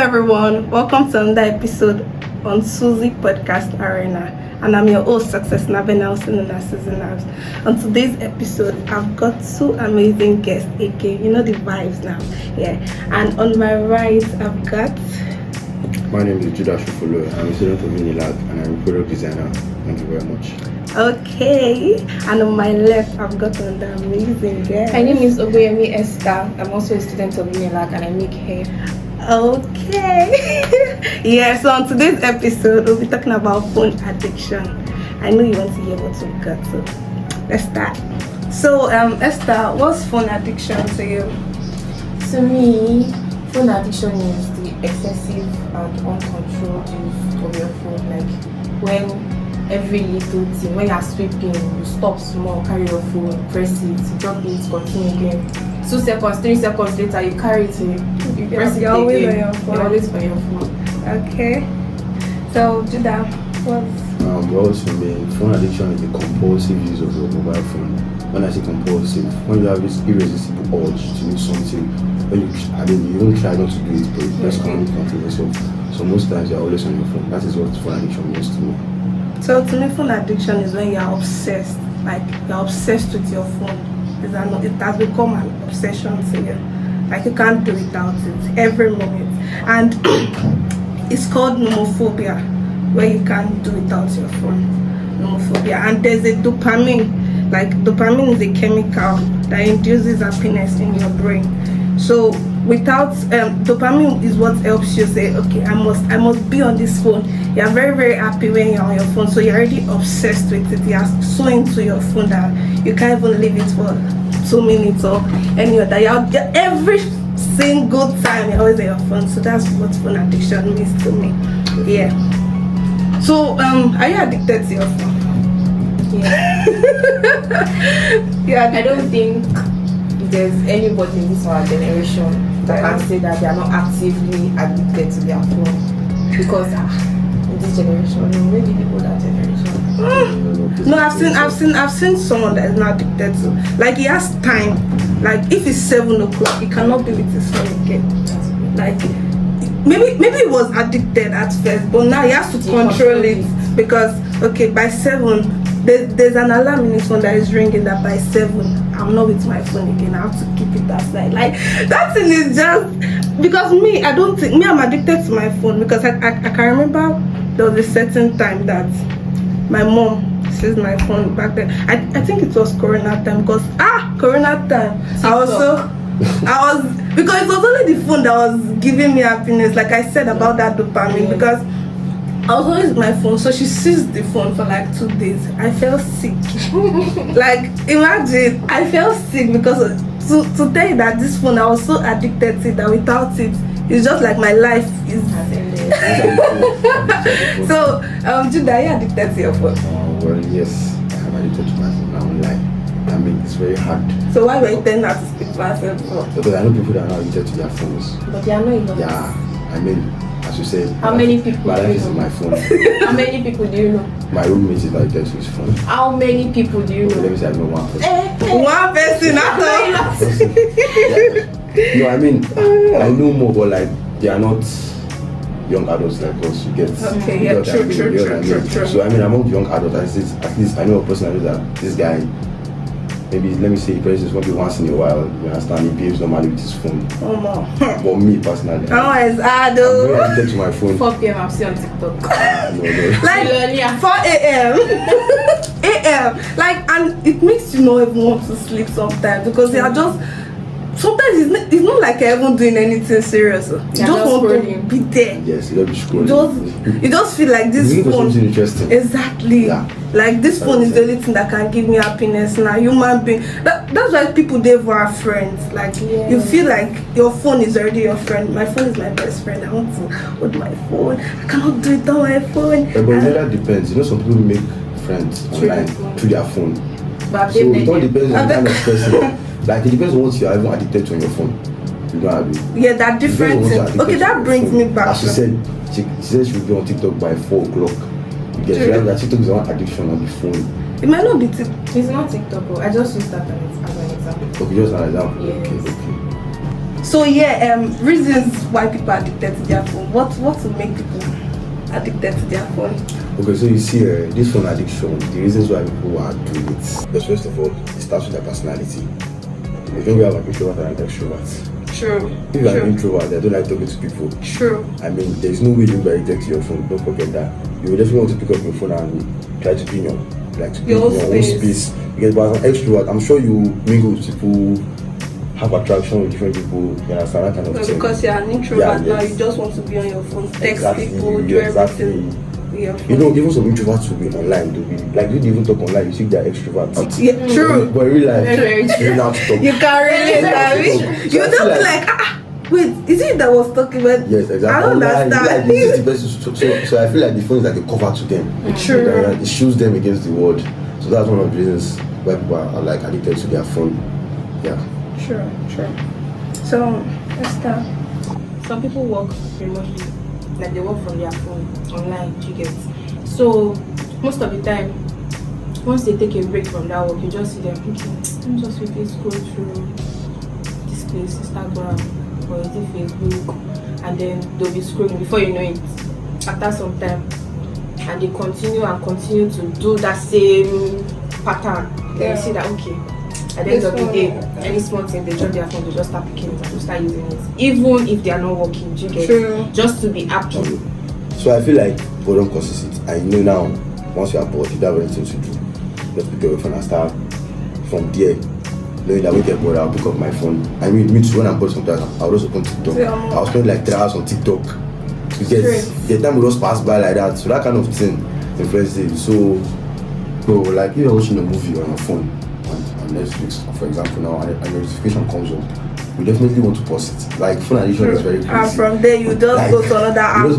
everyone, welcome to another episode on Suzy Podcast Arena, and I'm your host, Success Nabe Nelson, known as Suzy Nabs. On today's episode, I've got two amazing guests again. You know the vibes now, yeah. And on my right, I've got. My name is weirdhoeh. I'm a student of Unilag and I'm a product designer. Thank you very much. Okay, and on my left, I've got another amazing guest. My name is Ogoyemi Esther. I'm also a student of Unilag and I make hair. Okay. Yeah, so on today's episode, we'll be talking about phone addiction. I know you want to hear what we've got, so let's start. So, Esther, what's phone addiction to you? To me, phone addiction is the excessive and uncontrolled use of your phone. Like when every little thing, when you're sweeping, you stop small, carry your phone, press it, drop it, continue again. 2 seconds, 3 seconds later, you carry it, you press it You're always again. on your phone. You're always on your phone. Okay. So, Judah, what's... Well, for me, phone addiction is the compulsive use of your mobile phone. When I say compulsive, when you have this irresistible urge to do something, when you don't try not to do it, but you just can't control yourself. So most times you're always on your phone. That is what phone addiction means to me. So to me, phone addiction is when you're obsessed. Like, you're obsessed with your phone. It has become an obsession to you. Like, you can't do without it every moment. And it's called nomophobia, where you can't do without your phone. Nomophobia. And there's a dopamine. Like, dopamine is a chemical that induces happiness in your brain. So without dopamine is what helps you say, okay, I must be on this phone. You're very, very happy when you're on your phone, so you're already obsessed with it. You're so into your phone that you can't even leave it for 2 minutes or any other. You're every single time you're always on your phone. So that's what phone addiction means to me. Yeah. So are you addicted to your phone? Yeah. Yeah. I don't think there's anybody in this our generation that can say that they are not actively addicted to their phone. Because in this generation, no, maybe the older generation. No, I've seen someone that is not addicted to. Like, he has time. Like, if it's 7 o'clock, he cannot be with his phone again. Like, maybe he was addicted at first, but now he has to control it because okay, by 7 there's an alarm in his phone that is ringing that by 7 I'm not with my phone again. I have to keep it aside. Like, that thing is just because I'm addicted to my phone because I can remember there was a certain time that my mom seized my phone back then. I think it was Corona time because Corona time I was because it was only the phone that was giving me happiness, like I said about that dopamine, because I was always with my phone, so she seized the phone for like 2 days. I felt sick. Like, imagine, I felt sick because to tell you that this phone, I was so addicted to it that without it, it's just like my life is. So, Judah, are you addicted to your phone? Well, yes, I'm addicted to my phone. I won't lie. I mean, it's very hard. So why were you telling her to speak to herself for? Because I know people that are not addicted to their phones. But they are not enough. Yeah, I mean, as you said, How many people my do life you is in know? my phone. How many people do you know? My roommate is addicted to his phone. How many people do you Okay, let know? me say I know one person. One person at all. No, I mean, I know more, but like, they are not young adults like us. You get Okay, you yeah, get what I mean, you get what I mean. true. So I mean, among the young adults, at least I know a person that knows that this guy, maybe let me say he plays this maybe once in a while. You understand? He behaves normally with his phone. Oh no. But me personally, It's I'm very addicted to my phone. 4 p.m. I'm still on TikTok. No. Like Millionaire. 4 a.m. a.m. Like, and it makes you not even want to sleep sometimes because they are just. Sometimes it's not like you're even doing anything serious. You just want to be there. Yes, you don't be scrolling. You just feel like this You need phone. something interesting. Exactly. Yeah. Like, this phone is the only thing that can give me happiness now. Human being. That's why people never are friends. Like, you feel like your phone is already your friend. My phone is my best friend. I want to hold my phone. I cannot do it on my phone. But it really depends. You know, some people make friends online through their phone. But So it all depends on the kind of person. Like, it depends on what you are even addicted to on your phone. You know what I mean? Yeah, that different thing. Okay, that brings me back. As she said, she said she will be on TikTok by 4 o'clock. You get that TikTok is one addiction on the phone. It might not be TikTok. It's not TikTok, but I just use that as an example. Okay, just an example. Yes. Okay. So yeah, reasons why people are addicted to their phone. What will make people addicted to their phone? Okay, so you see, this phone addiction, the reasons why people are doing it. Because first of all, it starts with their personality. You think we have an introvert and an extrovert. True. If you are an introvert, they don't like talking to people. True. I mean, there's no way you'll be addicted to your phone. Don't forget that. You will definitely want to pick up your phone and try to be in your own space. Because as an extrovert, I'm sure you mingle with people, have attraction with different people. You understand that kind of thing. Because you're an introvert now, you just want to be on your phone, text people, do everything. Yeah. You know, even some introverts will be online. They'll be like, you even talk online. You see, they're extroverts. Yeah, true. But in real life, Very you know how to talk. You can relate. You don't be like, wait, is it that was talking about? Yes, exactly. I don't understand. Like, this is the best. So I feel like the phone is like a cover to them. True. It shields them against the world. So that's one of the reasons why people are like addicted to their phone. Yeah. True. So let's start. Some people work remotely, like they work from their phone online, you get. So most of the time, once they take a break from that work, you just see them thinking, let me just quickly scroll through this place, Instagram or is it Facebook, and then they'll be scrolling before you know it. After some time, and they continue to do that same pattern. Then you see that okay. At the end of the day, any small thing, they drop their phone, they just start picking it and start using it. Even if they are not working, you get just to be happy. So I feel like boredom causes it. And you know now, once you are bored, you don't have anything to do. Just pick up your phone and start from there. Knowing that when I get bored, I'll pick up my phone. I mean, me too, when I'm bored sometimes, I'll just open TikTok. I'll spend like 3 hours on TikTok. Because the time will just pass by like that. So that kind of thing influences it. So, bro, like if you're watching a movie on your phone, on Netflix, for example, now and a notification comes up, you definitely want to pause it. Like phone addiction is very crazy. And from there, you just like, go to another app. You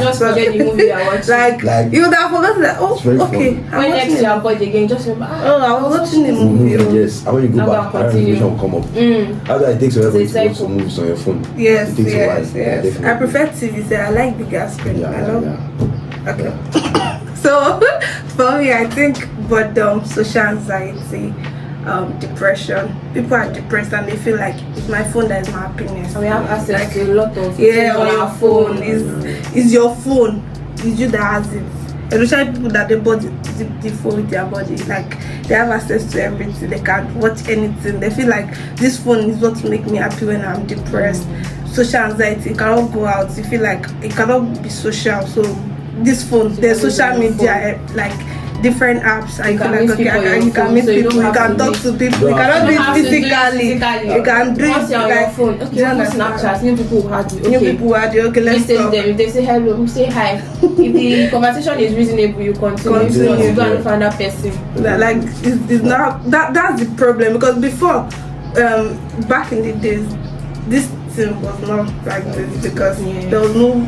just forget the movie you're watching. like you would have forgotten that. Oh, okay. When next you're bored again, just remember. I was watching the movie. Yes, and when you go back, another notification will come up. After it takes a while to watch some movies on your phone. Yes. Yeah, I prefer TV. I like bigger screen. I love. Okay. So for me, I think boredom, social anxiety, depression. People are depressed and they feel like it's my phone that is my happiness. And we have access to a lot of things on our phone. Is your phone. It's you that has it. Especially people that they bought the phone with their body. Like they have access to everything. They can watch anything. They feel like this phone is what make me happy when I'm depressed. Social anxiety, you cannot go out. You feel like it cannot be social. So this phone, there's social media like different apps, and you can meet people, you can meet people, you can talk to people. You cannot do it physically. You can do it on your phone. Okay, on Snapchat, new people who had you. New people who had you. Okay, let's talk. Them. If they say hello, you say hi. If the conversation is reasonable, you continue. You go and find that person. Like it's not that's the problem, because before, back in the days, this thing was not like this, because there was no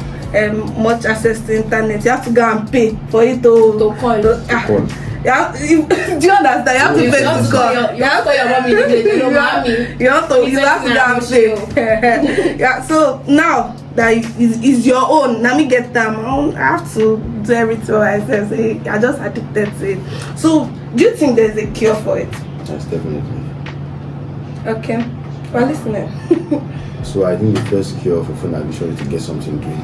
much access to internet. You have to go and pay for it to call. Do you understand? You have to pay to call. You have to call your mommy. You have to go and pay. Yeah. So now that is your own. Now me get them. I have to do everything myself. I just addicted to it. So do you think there's a cure for it? Yes, definitely. Okay. Well, listening. So I think the first cure for phone addiction is to get something doing.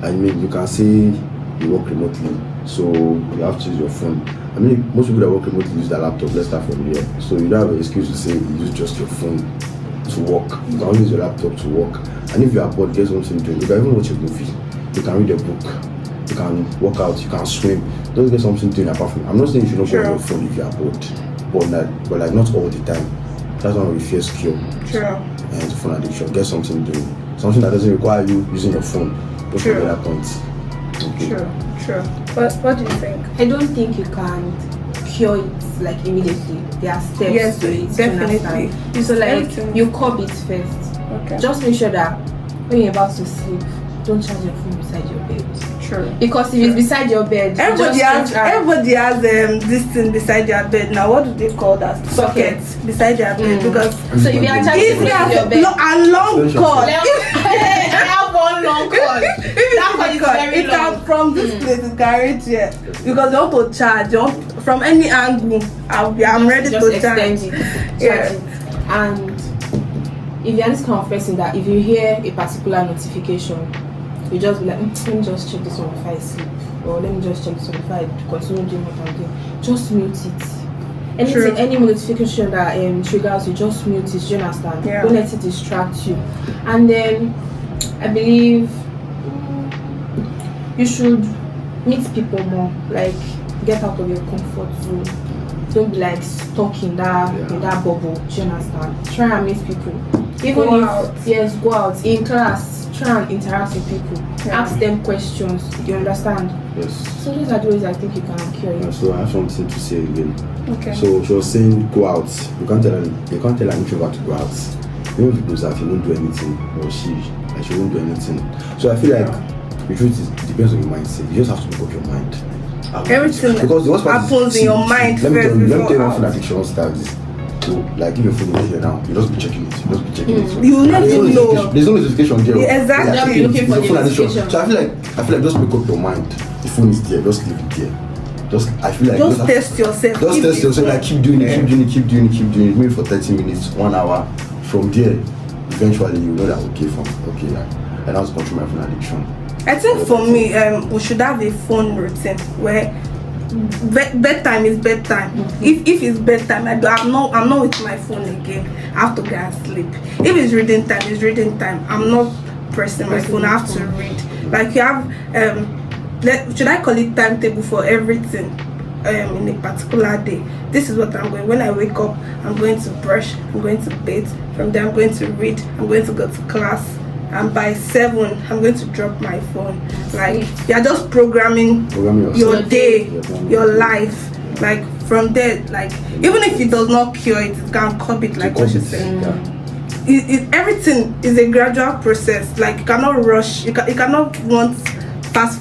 I mean, you can say you work remotely, so you have to use your phone. I mean, most people that work remotely use their laptop. Let's start from there. So you don't have an excuse to say you use just your phone to work. You can only use your laptop to work. And if you are bored, get something doing. You can even watch a movie. You can read a book. You can work out. You can swim. Don't get something doing apart from. I'm not saying you should not go on your phone if you are bored, but like not all the time. That's one of the first cure. And phone addiction. Get something doing. Something that doesn't require you using your phone. Don't forget that point. Okay. Sure. What do you think? I don't think you can cure it like immediately. There are steps to it. Definitely. So like you curb it first. Okay. Just make sure that when you're about to sleep, don't charge your phone beside your bed. True. Because if it's beside your bed, everybody has this thing beside your bed. Now what do they call that? Socket beside your bed. Because so if you are charging beside your bed, a long cord. I have one long cord. That cord is very long. From this place it can reach here, because you want to charge. From any angle, I'm ready to charge. Charge it. And if you're this kind of person that if you hear a particular notification, you just be like, let me just check this one before I sleep, or let me just check this one before I continue doing what I'm doing. Just mute it. Any notification that triggers you, just mute it. Do you understand? Yeah. Don't let it distract you. And then I believe you should meet people more. Like, get out of your comfort zone. Don't be like stuck in that bubble. Do you understand? Try and meet people. Even Go if out. yes, go out in class. Try and interact with people. Yeah. Ask them questions. You understand? Yes. So those are the ways I think you can cure it. So I have something to say again. Okay. So she was saying go out. You can't tell an introvert to go out. Even if he goes out, he won't do anything, or she won't do anything. So I feel like the truth is, it depends on your mindset. You just have to make up your mind. Everything because the worst part happens in your mind Let me first tell you before one out. thing addiction starts. So, like, if your phone is here now, you just be checking it. You will never There's no know. There's no notification there. Yeah, exactly. Just be looking for It's a the phone addiction. notification. So I feel like just make up your mind. The phone is there, just leave it there. I feel like Just test yourself. just Keep test it. yourself, like keep doing it, maybe for 30 minutes, 1 hour. From there, eventually you know that yeah, and I was control my phone addiction. I think for me, we should have a phone routine where bedtime is bedtime. If it's bedtime, I'm not with my phone again. I have to go and sleep. If it's reading time, it's reading time. I'm not pressing my phone. I have to read. Like you have, should I call it timetable for everything? In a particular day. This is what I'm going. When I wake up, I'm going to brush. I'm going to bathe. From there, I'm going to read. I'm going to go to class. And by 7, I'm going to drop my phone. Like you're just programming your day, your life. Like from there, like even if it does not cure it, it can curb it. Like what she said. Everything is a gradual process. Like you cannot rush. You cannot want fast.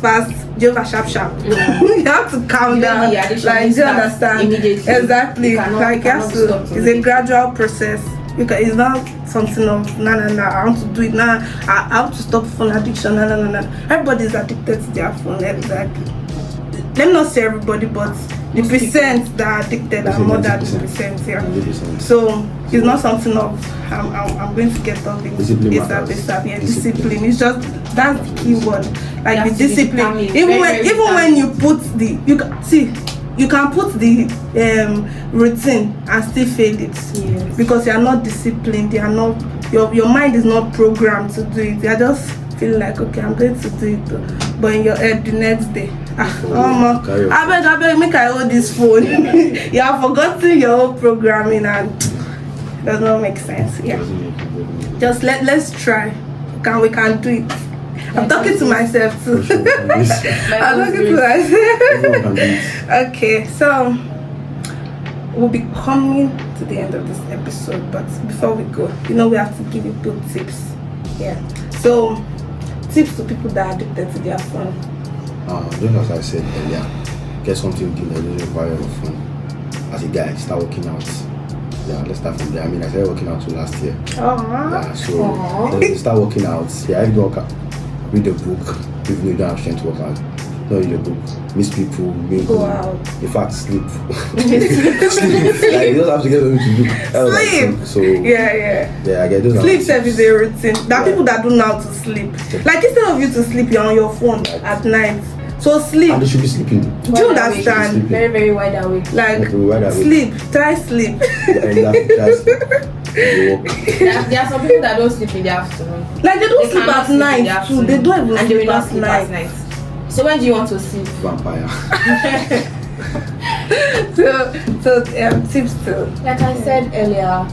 Jehovah sharp. You have to calm down. Like do you understand? Exactly. Like it's a gradual process. It's not something of no. I want to do it now. I want to stop phone addiction. No. Everybody's addicted to their phone. Exactly. Let me not say everybody, but the percent that are addicted are more than the percent. Yeah. 90%. So it's not something of I'm going to get off it. Discipline ASAP. matters. Yeah, discipline. It's just that's the key word. Like the discipline. Even when you put you can put the routine and still fail it. Yes. Because you are not disciplined. You are not your mind is not programmed to do it. You are just feeling like okay, I'm going to do it, but in your head the next day, I beg, make I hold this phone. You have forgotten your whole programming and it does not make sense. Yeah, just let's try. We can do it. I'm talking to myself too. I'm talking to myself. Okay, so we'll be coming to the end of this episode, but before we go, we have to give you good tips. Yeah. So, tips to people that are addicted to their phone. Just as I said earlier, get something that doesn't require your phone. As a guy, start working out. Yeah, let's start from there. I started working out last year. Yeah, so let's start working out. Yeah, I do work out. Read a book, even if you don't have strength to work out. Don't read a book, miss people, go out. In fact, sleep. Sleep. Like, you don't have to get something to do. Sleep. So Yeah, I get those. Sleep self is a routine. There are people that don't know how to sleep. Like instead of you to sleep, you're on your phone at night. So sleep. And they should be sleeping. Do you understand? Very, very wide awake. Like sleep. Try sleep. There are some people that don't sleep in the afternoon. Like they don't sleep at night too. They don't even sleep at night. So when do you want to sleep? Vampire. so tips too. Like I said earlier,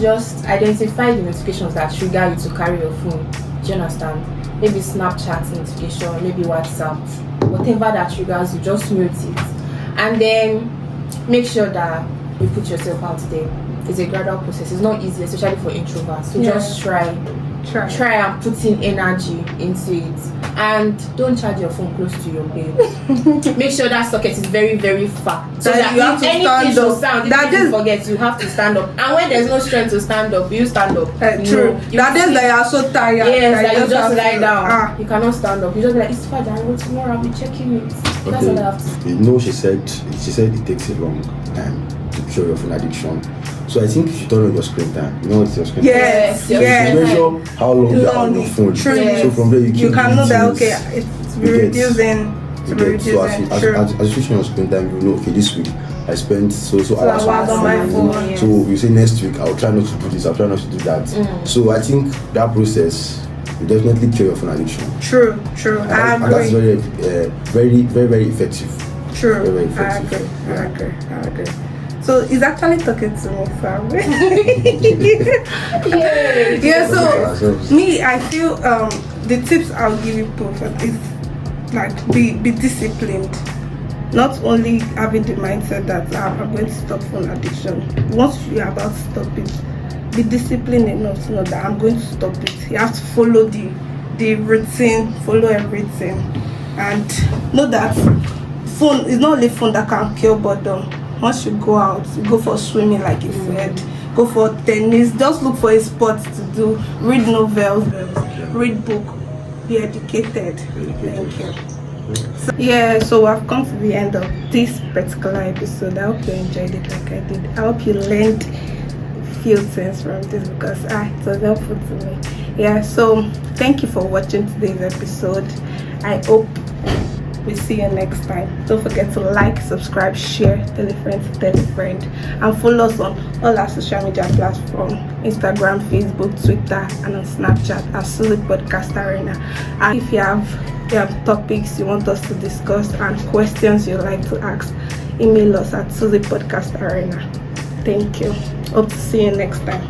just identify the notifications that trigger you to carry your phone. Do you understand? Maybe Snapchat notification, maybe WhatsApp, whatever that triggers you, just mute it. And then make sure that you put yourself out there. It's a gradual process. It's not easy, especially for introverts. So just try and put in energy into it. And don't charge your phone close to your bed. Make sure that socket is very, very far. So that you have to stand up. That is forget, you have to stand up. And when there's no strength to stand up, you stand up. True. That is that you are so tired. Yes, that you just lie down. You cannot stand up. You just be like, it's fine, I will tomorrow I'll be checking it. That's all I have to say. She said it takes a long time to cure your phone addiction. So I think you should turn on your screen time. You know what's your screen time? Yes, Yes, yes. You measure how long you are on your phone. True. So from there you You keep can know that things. okay, it's You get- reducing. It's You get, so reducing. as True. you switch on your screen time, you know, okay, this week I spent so hours hours on my phone. Yes. So you say next week I'll try not to do this, I'll try not to do that. So I think that process will definitely cure your phone addiction. True. I And that's agree. very effective. True. Very, very I effective. agree. I agree. So he's actually talking to me, fam. Yeah. So me, I feel the tips I'll give you both is like be disciplined. Not only having the mindset that I'm going to stop phone addiction. Once you're about to stop it, be disciplined enough to know that I'm going to stop it. You have to follow the routine, follow everything, and know that phone is not only phone that can cure boredom. Once you go out, you go for swimming like you said, go for tennis, just look for a sport to do, read novels, read book, be educated. Thank you. So I've come to the end of this particular episode. I hope you enjoyed it like I did. I hope you learned a few things from this because it was helpful to me. So thank you for watching today's episode. I hope we see you next time. Don't forget to like, subscribe, share, tell a friend, and follow us on all our social media platforms: Instagram, Facebook, Twitter, and on Snapchat at Suzy Podcast Arena. And if you have topics you want us to discuss and questions you'd like to ask, email us at Suzy Podcast Arena. Thank you. Hope to see you next time.